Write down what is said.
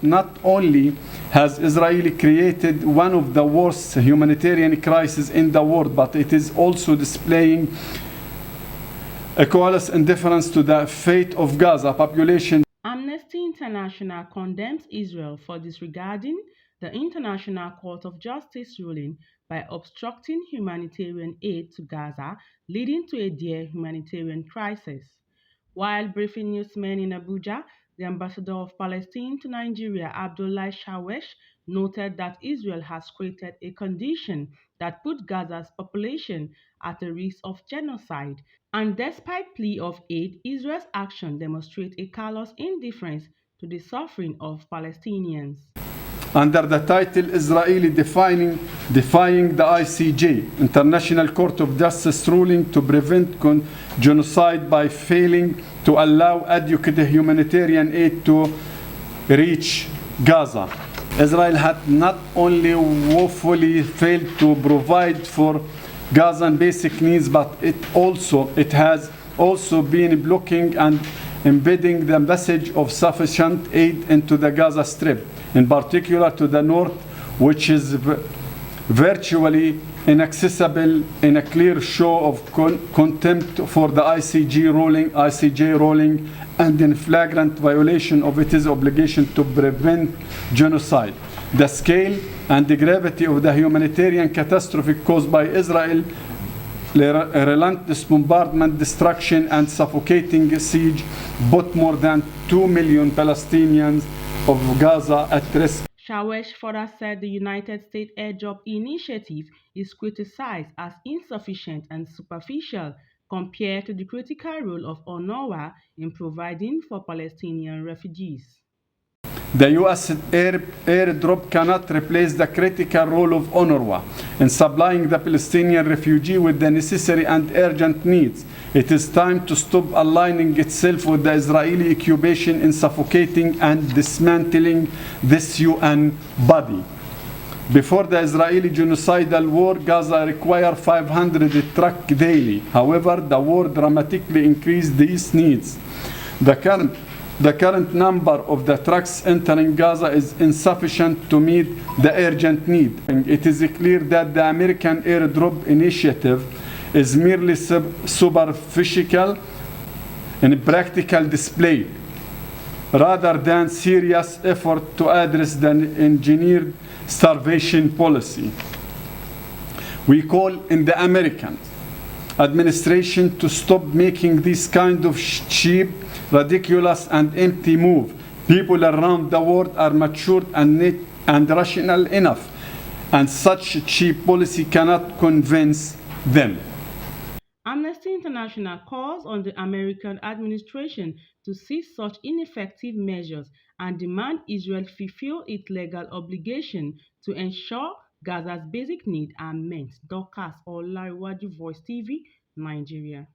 not only has Israel created one of the worst humanitarian crises in the world, but it is also displaying a callous indifference to the fate of Gaza population. Amnesty International condemns Israel for disregarding the International Court of Justice ruling by obstructing humanitarian aid to Gaza, leading to a dire humanitarian crisis. While briefing newsmen in Abuja, the ambassador of Palestine to Nigeria, Abdullah Shawesh, noted that Israel has created a condition that put Gaza's population at a risk of genocide. And despite plea of aid, Israel's action demonstrates a callous indifference to the suffering of Palestinians. Under the title Israeli defying the ICJ, International Court of Justice ruling to prevent genocide by failing to allow adequate humanitarian aid to reach Gaza. Israel had not only woefully failed to provide for Gazan basic needs, but it has also been blocking and embedding the message of sufficient aid into the Gaza Strip, in particular to the north, which is virtually inaccessible, in a clear show of contempt for the ICJ ruling and in flagrant violation of its obligation to prevent genocide. The scale and the gravity of the humanitarian catastrophe caused by Israel, relentless bombardment, destruction, and suffocating siege put more than 2 million Palestinians of Gaza at risk. Shawesh further said the United States airdrop initiative is criticized as insufficient and superficial compared to the critical role of UNRWA in providing for Palestinian refugees. The U.S. airdrop cannot replace the critical role of UNRWA in supplying the Palestinian refugee with the necessary and urgent needs. It is time to stop aligning itself with the Israeli occupation in suffocating and dismantling this UN body. Before the Israeli genocidal war, Gaza required 500 trucks daily. However, the war dramatically increased these needs. The current number of the trucks entering Gaza is insufficient to meet the urgent need. It is clear that the American airdrop initiative is merely superficial and practical display, rather than serious effort to address the engineered starvation policy. We call on the American administration to stop making this kind of cheap, ridiculous, and empty move. People around the world are matured and rational enough, and such cheap policy cannot convince them. Amnesty International calls on the American administration to cease such ineffective measures and demand Israel fulfill its legal obligation to ensure Gaza's basic needs are met. Dorcas Olariwaju, Voicetv, Nigeria.